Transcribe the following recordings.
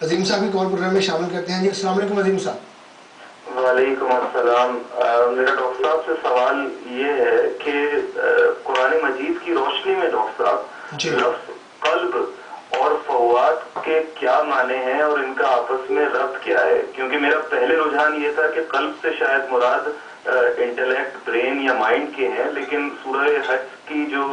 عظیم صاحب کی کال پروگرام میں شامل کرتے ہیں. جی السلام علیکم عظیم صاحب. وعلیکم السلام. میرا ڈاکٹر صاحب سے سوال یہ ہے کہ قرآن مجید کی روشنی میں ڈاکٹر صاحب لفظ قلب اور فوات کے کیا معنی ہیں اور ان کا آپس میں ربط کیا ہے؟ کیونکہ میرا پہلے رجحان یہ تھا کہ قلب سے شاید مراد انٹلیکٹ برین یا مائنڈ کے ہیں، لیکن سورہ حج کی جو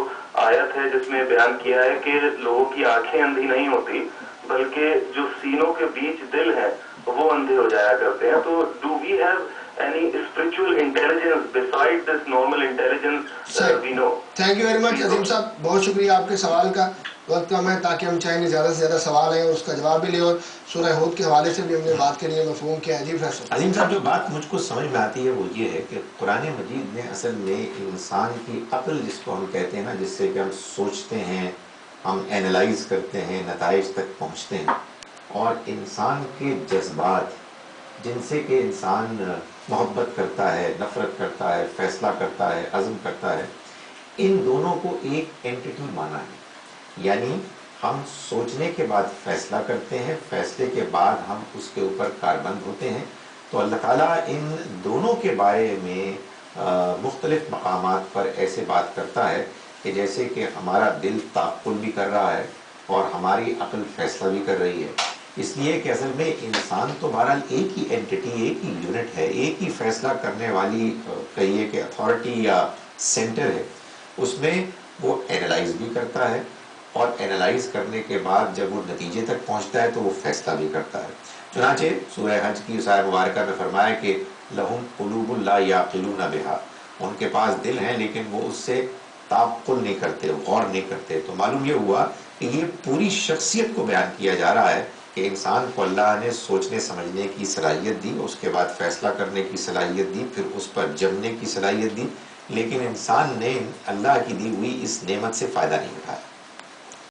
آیت ہے جس میں بیان کیا ہے کہ لوگوں کی آنکھیں اندھی نہیں ہوتی بلکہ جو سینوں کے بیچ دل ہے وہ اندھے ہو جایا کرتے ہیں. تو do we have any spiritual intelligence beside this normal intelligence we know? Thank you very much Azeem صاحب، بہت شکریہ آپ کے سوال کا. وقت کم ہے تاکہ ہم چاہیں گے زیادہ سے زیادہ سوال ہیں اور اس کا جواب بھی لیں، اور سورہ ہود کے حوالے سے بھی ہم نے بات کے لیے مفہوم کیا ہے. جی فیصل. عظیم صاحب جو بات مجھ کو سمجھ میں آتی ہے وہ یہ ہے کہ قرآن مجید نے اصل میں انسان کی عقل جس کو ہم کہتے ہیں نا، جس سے کہ ہم سوچتے ہیں، ہم اینالائز کرتے ہیں، نتائج تک پہنچتے ہیں، اور انسان کے جذبات جن سے کہ انسان محبت کرتا ہے، نفرت کرتا ہے، فیصلہ کرتا ہے، عزم کرتا ہے، ان دونوں کو ایک اینٹی مانا ہے. یعنی ہم سوچنے کے بعد فیصلہ کرتے ہیں، فیصلے کے بعد ہم اس کے اوپر کاربند ہوتے ہیں. تو اللہ تعالیٰ ان دونوں کے بارے میں مختلف مقامات پر ایسے بات کرتا ہے کہ جیسے کہ ہمارا دل تعقل بھی کر رہا ہے اور ہماری عقل فیصلہ بھی کر رہی ہے. اس لیے کہ اصل میں انسان تو بہرحال ایک ہی اینٹی، ایک ہی یونٹ ہے، ایک ہی فیصلہ کرنے والی کہیے کہ اتھارٹی یا سینٹر ہے. اس میں وہ اینالائز بھی کرتا ہے، اور اینالائز کرنے کے بعد جب وہ نتیجے تک پہنچتا ہے تو وہ فیصلہ بھی کرتا ہے. چنانچہ سورہ حج کی اس آیت مبارکہ میں فرمایا کہ لہم قلوب لا یعقلون بہا، ان کے پاس دل ہیں لیکن وہ اس سے تعقل نہیں کرتے، غور نہیں کرتے. تو معلوم یہ ہوا کہ یہ پوری شخصیت کو بیان کیا جا رہا ہے کہ انسان کو اللہ نے سوچنے سمجھنے کی صلاحیت دی، اس کے بعد فیصلہ کرنے کی صلاحیت دی، پھر اس پر جمنے کی صلاحیت دی، لیکن انسان نے اللہ کی دی ہوئی اس نعمت سے فائدہ نہیں اٹھایا.